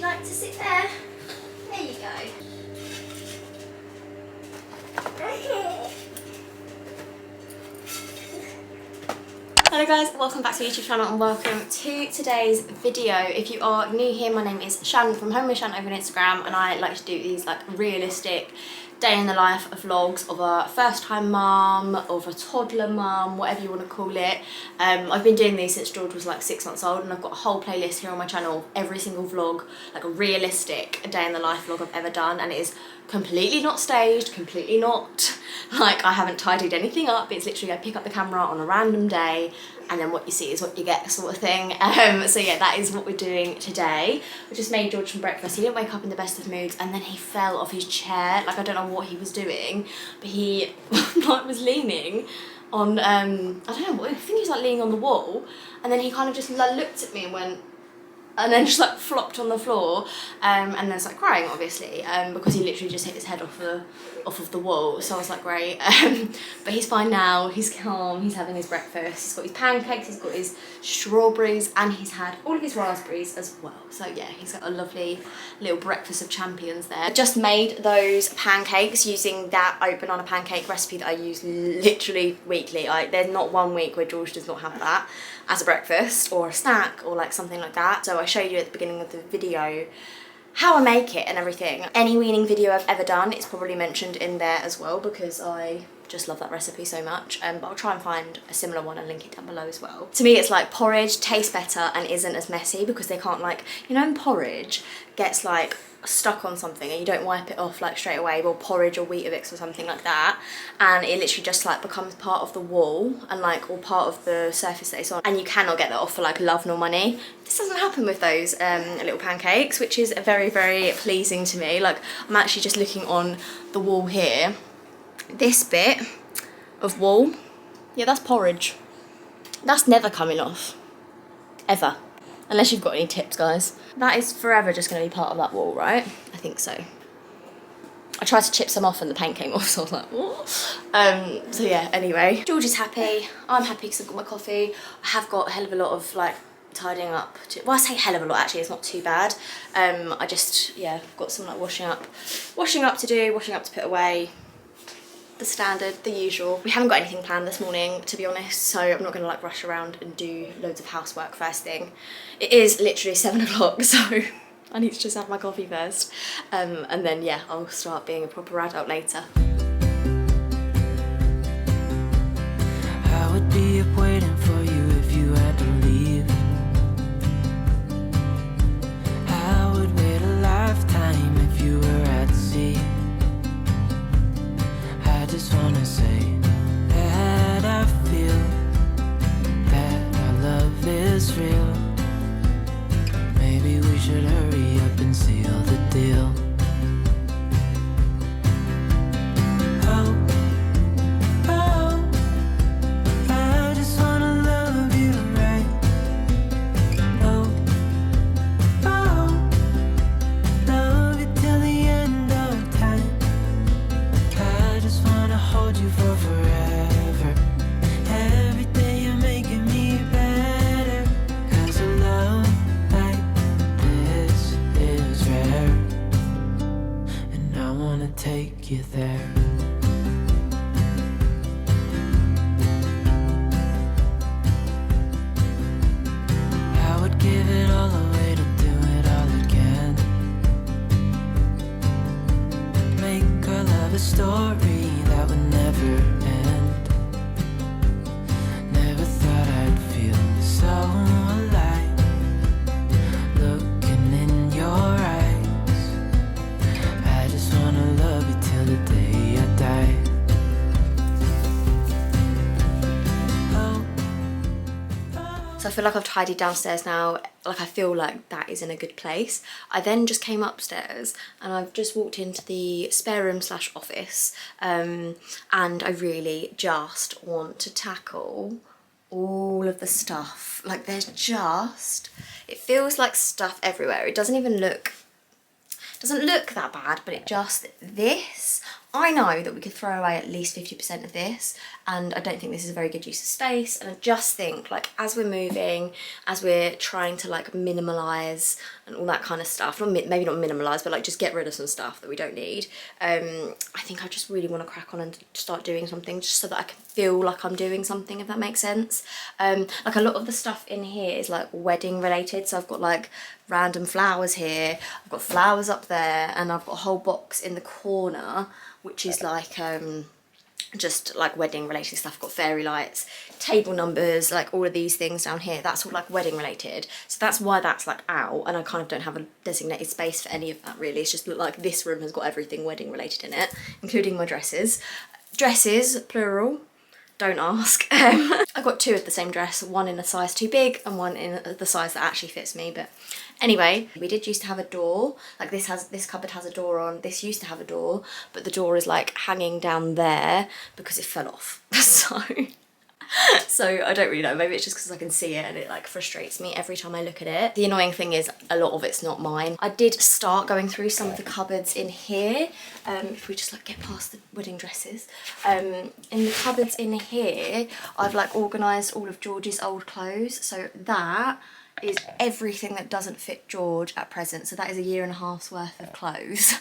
like to sit there? There you go. Hello guys, welcome back to the YouTube channel and welcome to today's video. If you are new here, my name is Shan from HomeWithShan over on Instagram, and I like to do these like realistic day in the life of vlogs of a first time mum, of a toddler mum, whatever you want to call it. I've been doing these since George was like 6 months old, and I've got a whole playlist here on my channel of every single vlog, like a realistic day in the life vlog I've ever done, and it is completely not staged, completely not like I haven't tidied anything up. It's literally I pick up the camera on a random day and then what you see is what you get, sort of thing. So yeah, that is what we're doing today. We just made George some breakfast. He didn't wake up in the best of moods, and then he fell off his chair. Like, I don't know what he was doing, but he like was leaning on I don't know, I think he was like leaning on the wall, and then he kind of just like, looked at me and went, and then just like flopped on the floor, and then started crying, obviously, because he literally just hit his head off of the wall. So I was like, great. But he's fine now, he's calm, he's having his breakfast, he's got his pancakes, he's got his strawberries, and he's had all of his raspberries as well. So yeah, he's got a lovely little breakfast of champions there. I just made those pancakes using that oat banana pancake recipe that I use literally weekly. There's not one week where George does not have that as a breakfast or a snack or like something like that. So I showed you at the beginning of the video how I make it and everything. Any weaning video I've ever done, it's probably mentioned in there as well, because I just love that recipe so much. But I'll try and find a similar one and link it down below as well. To me, it's like porridge tastes better and isn't as messy, because they can't, like, you know, when porridge gets like stuck on something and you don't wipe it off like straight away, or porridge or Weetabix or something like that, and it literally just like becomes part of the wall and like, or part of the surface that it's on, and you cannot get that off for like love nor money. This doesn't happen with those little pancakes, which is very, very pleasing to me. Like, I'm actually just looking on the wall here, this bit of wall, yeah, that's porridge. That's never coming off, ever. Unless you've got any tips, guys. That is forever just going to be part of that wall, right? I think so. I tried to chip some off and the paint came off, so I was like, what? So yeah, anyway. George is happy. I'm happy because I've got my coffee. I have got a hell of a lot of like tidying up to, well, I say hell of a lot, actually, it's not too bad. I just, yeah, got some like washing up to do, washing up to put away. The standard, the usual. We haven't got anything planned this morning, to be honest, so I'm not gonna like rush around and do loads of housework first thing. It is literally 7 o'clock, so I need to just have my coffee first. And then yeah, I'll start being a proper adult later. I would be up waiting for you if you had to leave. I would wait a lifetime if you were at sea. I just wanna say that I feel that our love is real. Maybe we should hurry up and seal the deal. Oh, oh, I just wanna love you right. Oh, oh, love you till the end of time. I just wanna hold you for forever. Every day you're making me better. 'Cause a love like this is rare, and I wanna take you there. I would give it all away to do it all again. Make our love a story that would never end. Never thought I'd feel so alive, looking in your eyes. I just wanna love you till the day I die. Oh, So I feel like I've tidied downstairs now, like I feel like that is in a good place. I then just came upstairs and I've just walked into the spare room / office, and I really just want to tackle all of the stuff. Like, there's just, it feels like stuff everywhere. It doesn't even look, doesn't look that bad, but it just, this, I know that we could throw away at least 50% of this, and I don't think this is a very good use of space. And I just think, like, as we're moving, as we're trying to like minimalise and all that kind of stuff, maybe not minimalise, but like just get rid of some stuff that we don't need, I think I just really want to crack on and start doing something, just so that I can feel like I'm doing something, if that makes sense. Like a lot of the stuff in here is like wedding related, so I've got like random flowers here, I've got flowers up there, and I've got a whole box in the corner which is like just like wedding related stuff. I've got fairy lights, table numbers, like all of these things down here, that's all like wedding related, so that's why that's like out, and I kind of don't have a designated space for any of that really. It's just like this room has got everything wedding related in it, including my dresses, plural, don't ask. I've got two of the same dress, one in a size too big and one in the size that actually fits me. But anyway, we did used to have a door, like this cupboard has a door on, this used to have a door, but the door is like hanging down there because it fell off. So I don't really know, maybe it's just because I can see it and it like frustrates me every time I look at it. The annoying thing is a lot of it's not mine. I did start going through some of the cupboards in here, if we just like get past the wedding dresses. In the cupboards in here, I've like organised all of George's old clothes, so that is everything that doesn't fit George at present. So that is a 1.5 years worth of clothes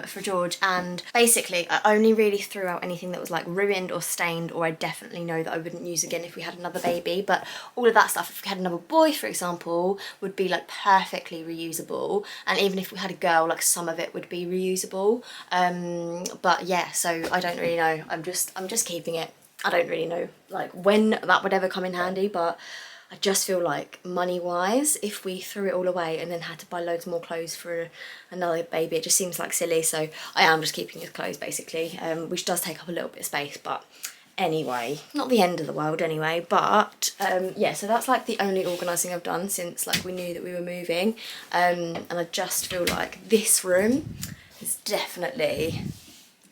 for George, and basically I only really threw out anything that was like ruined or stained, or I definitely know that I wouldn't use again if we had another baby. But all of that stuff, if we had another boy for example, would be like perfectly reusable, and even if we had a girl, like some of it would be reusable. But yeah, so I don't really know, I'm just keeping it. I don't really know like when that would ever come in handy, but I just feel like money-wise, if we threw it all away and then had to buy loads more clothes for another baby, it just seems like silly. So I am just keeping his clothes basically, which does take up a little bit of space, but anyway, not the end of the world anyway. But yeah, so that's like the only organising I've done since like we knew that we were moving, and I just feel like this room is definitely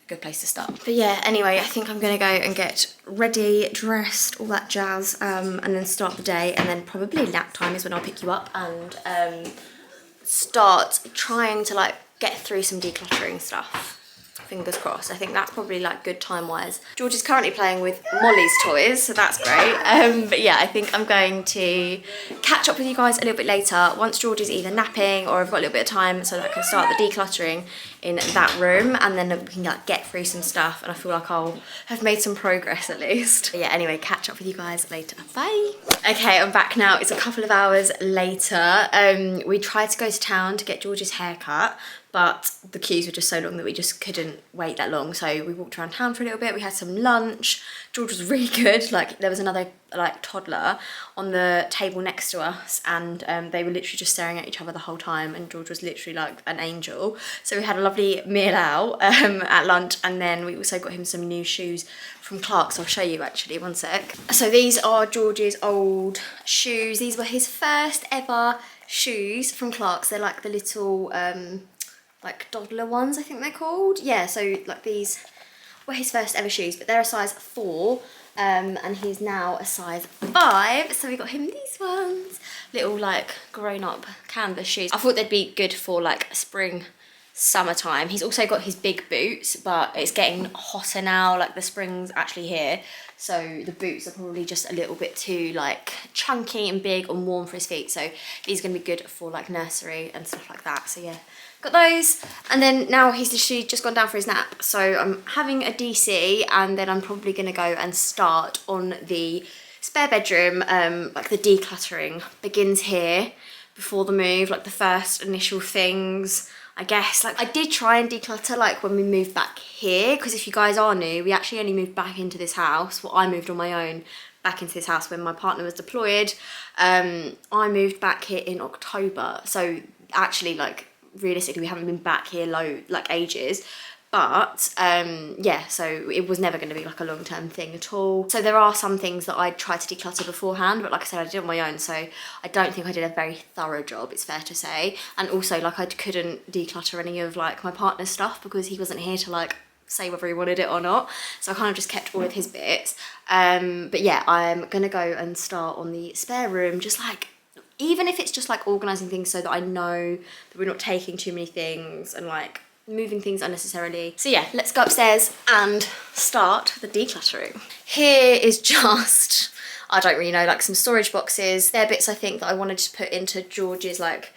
good place to start. But yeah, anyway, I think I'm gonna go and get ready, dressed, all that jazz, and then start the day, and then probably nap time is when I'll pick you up and start trying to like get through some decluttering stuff. Fingers crossed. I think that's probably like good time wise. George is currently playing with Molly's toys, so that's great. But yeah, I think I'm going to catch up with you guys a little bit later once George is either napping or I've got a little bit of time so that I can start the decluttering in that room, and then we can like get through some stuff, and I feel like I'll have made some progress at least. But yeah, anyway, catch up with you guys later. Bye. Okay, I'm back now. It's a couple of hours later. We tried to go to town to get George's haircut, but the queues were just so long that we just couldn't wait that long. So we walked around town for a little bit. We had some lunch. George was really good. Like there was another like toddler on the table next to us, and they were literally just staring at each other the whole time, and George was literally like an angel. So we had a lovely meal out at lunch, and then we also got him some new shoes from Clark's. I'll show you actually, one sec. So these are George's old shoes. These were his first ever shoes from Clark's. They're like the little like toddler ones, I think they're called. Yeah, so like these were his first ever shoes, but they're a size 4, and he's now a size 5, so we got him these ones, little like grown-up canvas shoes. I thought they'd be good for like spring, summertime. He's also got his big boots, but it's getting hotter now, like the spring's actually here, so the boots are probably just a little bit too like chunky and big and warm for his feet, so these are gonna be good for like nursery and stuff like that. So yeah, got those. And then now he's literally just gone down for his nap, so I'm having a DC, and then I'm probably gonna go and start on the spare bedroom. Like the decluttering begins here before the move, like the first initial things, I guess. Like I did try and declutter like when we moved back here, because if you guys are new, we actually only moved back into this house. Well, I moved on my own back into this house when my partner was deployed. I moved back here in October, so actually like realistically we haven't been back here like ages. But yeah, so it was never going to be like a long-term thing at all. So there are some things that I tried to declutter beforehand, but like I said, I did it on my own, so I don't think I did a very thorough job, it's fair to say. And also like I couldn't declutter any of like my partner's stuff because he wasn't here to like say whether he wanted it or not, so I kind of just kept all of his bits. But yeah, I'm gonna go and start on the spare room, just like, even if it's just like organising things so that I know that we're not taking too many things, and like moving things unnecessarily. So yeah, let's go upstairs and start the decluttering. Here is just, I don't really know, like some storage boxes. They're bits I think that I wanted to put into George's like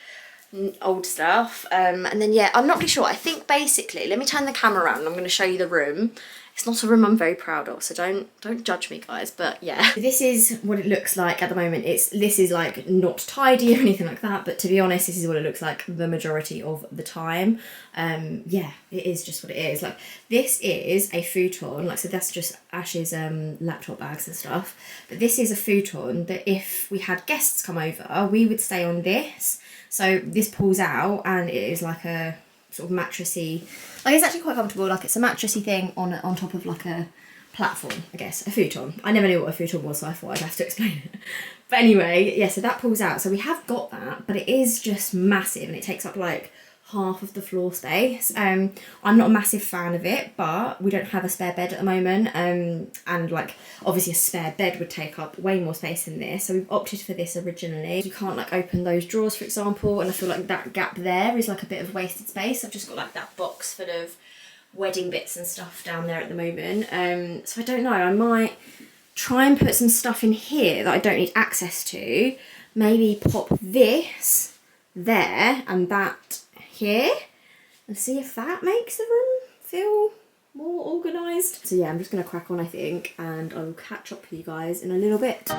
old stuff. And then yeah, I'm not really sure. I think basically, let me turn the camera around and I'm going to show you the room. It's not a room I'm very proud of, so don't judge me, guys, but yeah. This is what it looks like at the moment. This is like not tidy or anything like that, but to be honest, this is what it looks like the majority of the time. Yeah, it is just what it is. Like, this is a futon, like, so that's just Ash's laptop bags and stuff, but this is a futon that if we had guests come over, we would stay on this. So this pulls out and it is like a sort of mattressy, like it's actually quite comfortable, like it's a mattressy thing on top of like a platform, I guess, a futon. I never knew what a futon was, so I thought I'd have to explain it. But anyway, yeah, so that pulls out. So we have got that, but it is just massive and it takes up like half of the floor space. I'm not a massive fan of it, but we don't have a spare bed at the moment, and like obviously a spare bed would take up way more space than this, so we've opted for this originally. You can't like open those drawers, for example, and I feel like that gap there is like a bit of wasted space. I've just got like that box full of wedding bits and stuff down there at the moment, so I don't know, I might try and put some stuff in here that I don't need access to, maybe pop this there and that here, and see if that makes the room feel more organised. So yeah, I'm just going to crack on, I think, and I will catch up with you guys in a little bit.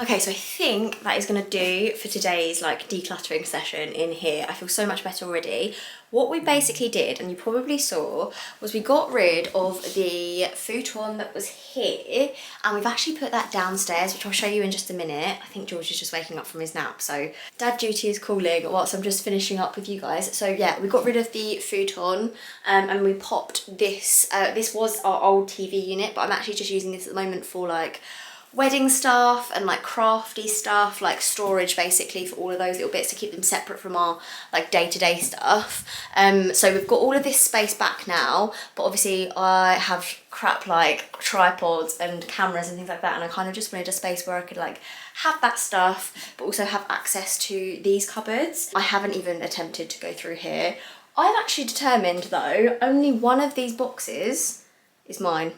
Okay, so I think that is going to do for today's like decluttering session in here. I feel so much better already. What we basically did, and you probably saw, was we got rid of the futon that was here, and we've actually put that downstairs, which I'll show you in just a minute. I think George is just waking up from his nap, so dad duty is calling whilst I'm just finishing up with you guys. So yeah, we got rid of the futon, and we popped this. This was our old TV unit, but I'm actually just using this at the moment for like wedding stuff and like crafty stuff, like storage basically for all of those little bits to keep them separate from our like day-to-day stuff. So we've got all of this space back now, but obviously I have crap like tripods and cameras and things like that, and I kind of just wanted a space where I could like have that stuff but also have access to these cupboards. I haven't even attempted to go through here. I've actually determined though only one of these boxes is mine.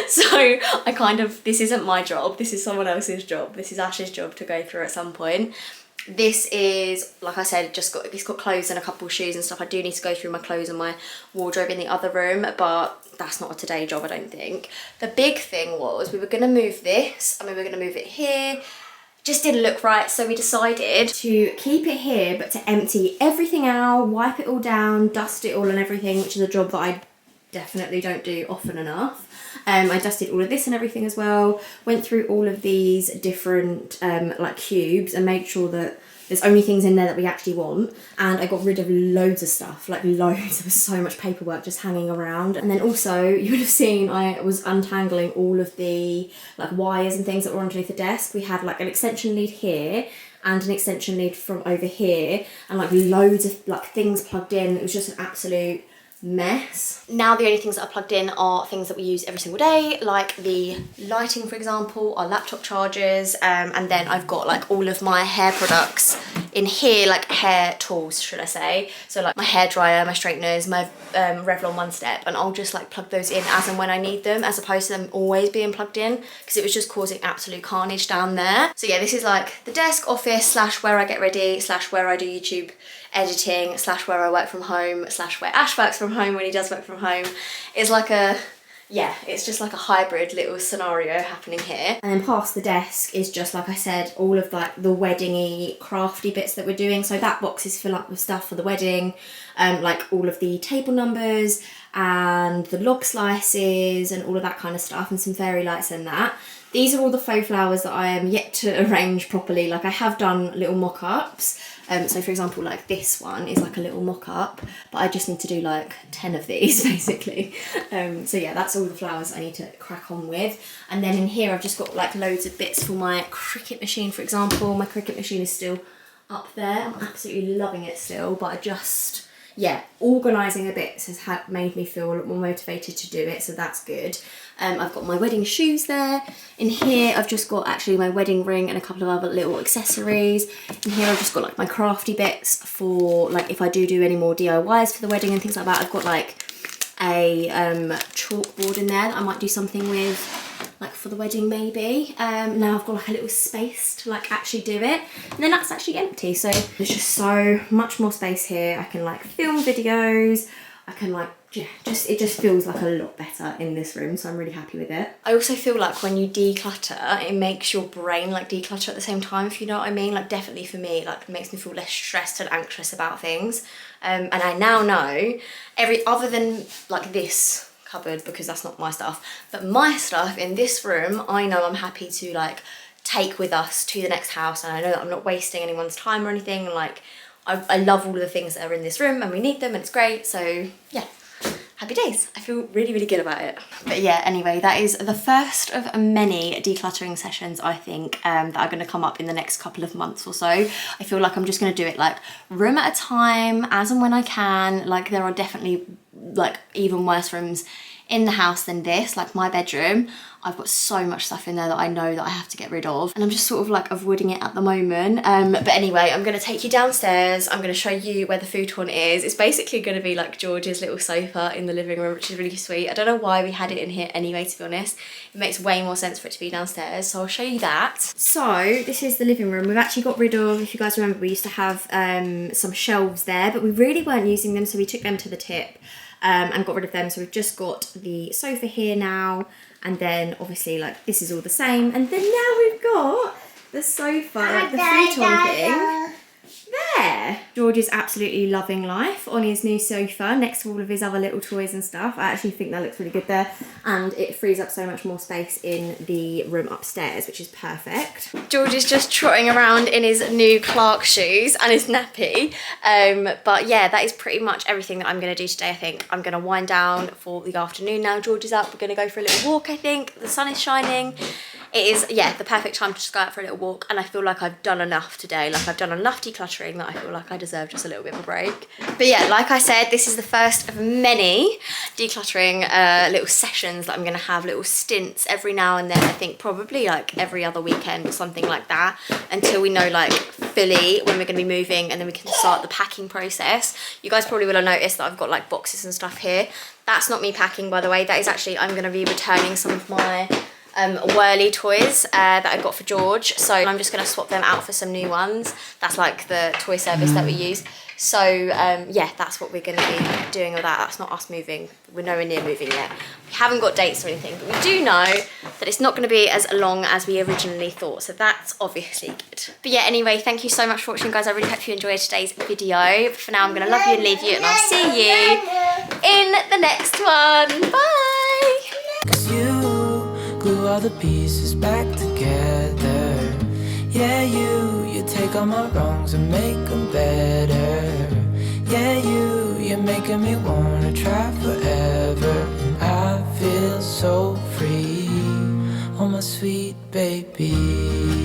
So I kind of, this isn't my job, this is someone else's job. This is Ash's job to go through at some point. This is, like I said, it's got clothes and a couple of shoes and stuff. I do need to go through my clothes and my wardrobe in the other room, but that's not a today job, I don't think. The big thing was we were going to move this and we were going to move it here. Just didn't look right, so we decided to keep it here, but to empty everything out, wipe it all down, dust it all and everything, which is a job that I definitely don't do often enough. I dusted all of this and everything as well, went through all of these different like cubes and made sure that there's only things in there that we actually want, and I got rid of loads of stuff, like loads. There was so much paperwork just hanging around. And then also you would have seen I was untangling all of the like wires and things that were underneath the desk. We had like an extension lead here and an extension lead from over here, and like loads of like things plugged in. It was just an absolute mess. Now the only things that are plugged in are things that we use every single day, like the lighting, for example, our laptop chargers, and then I've got like all of my hair products in here, like hair tools, should I say. So like my hair dryer, my straighteners, my Revlon One Step, and I'll just like plug those in as and when I need them, as opposed to them always being plugged in, because it was just causing absolute carnage down there. So yeah, this is like the desk, office, slash where I get ready, slash where I do YouTube editing, slash where I work from home, slash where Ash works from home when he does work from home. It's like a, yeah, it's just like a hybrid little scenario happening here. And then past the desk is just, like I said, all of like the wedding-y crafty bits that we're doing. So that box is full up with stuff for the wedding, like all of the table numbers and the log slices and all of that kind of stuff, and some fairy lights and that. These are all the faux flowers that I am yet to arrange properly. Like I have done little mock-ups. So for example, like this one is like a little mock-up, but I just need to do like 10 of these basically. So yeah, that's all the flowers I need to crack on with. And then in here I've just got like loads of bits for my Cricut machine, for example. My Cricut machine is still up there. I'm absolutely loving it still, but I just, yeah, organising the bits has made me feel a lot more motivated to do it, so that's good. I've got my wedding shoes there. In here I've just got actually my wedding ring and a couple of other little accessories. In here I've just got like my crafty bits for like if I do any more DIYs for the wedding and things like that. I've got like a chalkboard in there that I might do something with, like for the wedding maybe. Now I've got like a little space to like actually do it, and then that's actually empty, so there's just so much more space here. I can like film videos, I can like, yeah, it just feels like a lot better in this room, so I'm really happy with it. I also feel like when you declutter, it makes your brain like declutter at the same time, if you know what I mean. Like definitely for me, like it makes me feel less stressed and anxious about things. And I now know other than like this cupboard, because that's not my stuff, but my stuff in this room, I know I'm happy to like take with us to the next house, and I know that I'm not wasting anyone's time or anything. Like I love all of the things that are in this room and we need them and it's great, so yeah. Happy days. I feel really, really good about it. But yeah, anyway, that is the first of many decluttering sessions, I think, that are going to come up in the next couple of months or so. I feel like I'm just going to do it like room at a time, as and when I can. Like there are definitely like even worse rooms in the house than this. Like my bedroom, I've got so much stuff in there that I know that I have to get rid of, and I'm just sort of like avoiding it at the moment. But anyway, I'm going to take you downstairs. I'm going to show you where the futon is. It's basically going to be like George's little sofa in the living room, which is really sweet. I don't know why we had it in here anyway, to be honest. It makes way more sense for it to be downstairs, so I'll show you that. So this is the living room. We've actually got rid of, if you guys remember, we used to have some shelves there, but we really weren't using them, so we took them to the tip and got rid of them. So we've just got the sofa here now, and then obviously like this is all the same, and then now we've got the sofa, like the futon thing there. George is absolutely loving life on his new sofa next to all of his other little toys and stuff. I actually think that looks really good there, and it frees up so much more space in the room upstairs, which is perfect. George is just trotting around in his new Clark shoes and his nappy. But yeah, that is pretty much everything that I'm going to do today. I think I'm going to wind down for the afternoon now. George is up. We're going to go for a little walk, I think. The sun is shining. it is, yeah, the perfect time to just go out for a little walk, and I feel like I've done enough today. Like, I've done enough decluttering that I feel like I deserve just a little bit of a break. But yeah, like I said, this is the first of many decluttering little sessions that I'm gonna have, little stints every now and then. I think probably like every other weekend or something like that, until we know like fully when we're gonna be moving, and then we can start the packing process. You guys probably will have noticed that I've got like boxes and stuff here. That's not me packing, by the way. That is actually, I'm gonna be returning some of my whirly toys that I got for George. So I'm just gonna swap them out for some new ones. That's like the toy service that we use. So yeah, that's what we're gonna be doing with that. That's not us moving. We're nowhere near moving yet. We haven't got dates or anything, but we do know that it's not gonna be as long as we originally thought. So that's obviously good. But yeah, anyway, thank you so much for watching, guys. I really hope you enjoyed today's video. But for now, I'm gonna love you and leave you, and I'll see you in the next one. Bye. 'Cause you glue all the pieces back together. Yeah, you take all my wrongs and make them better. Yeah, you're making me wanna try forever. And I feel so free, oh my sweet baby.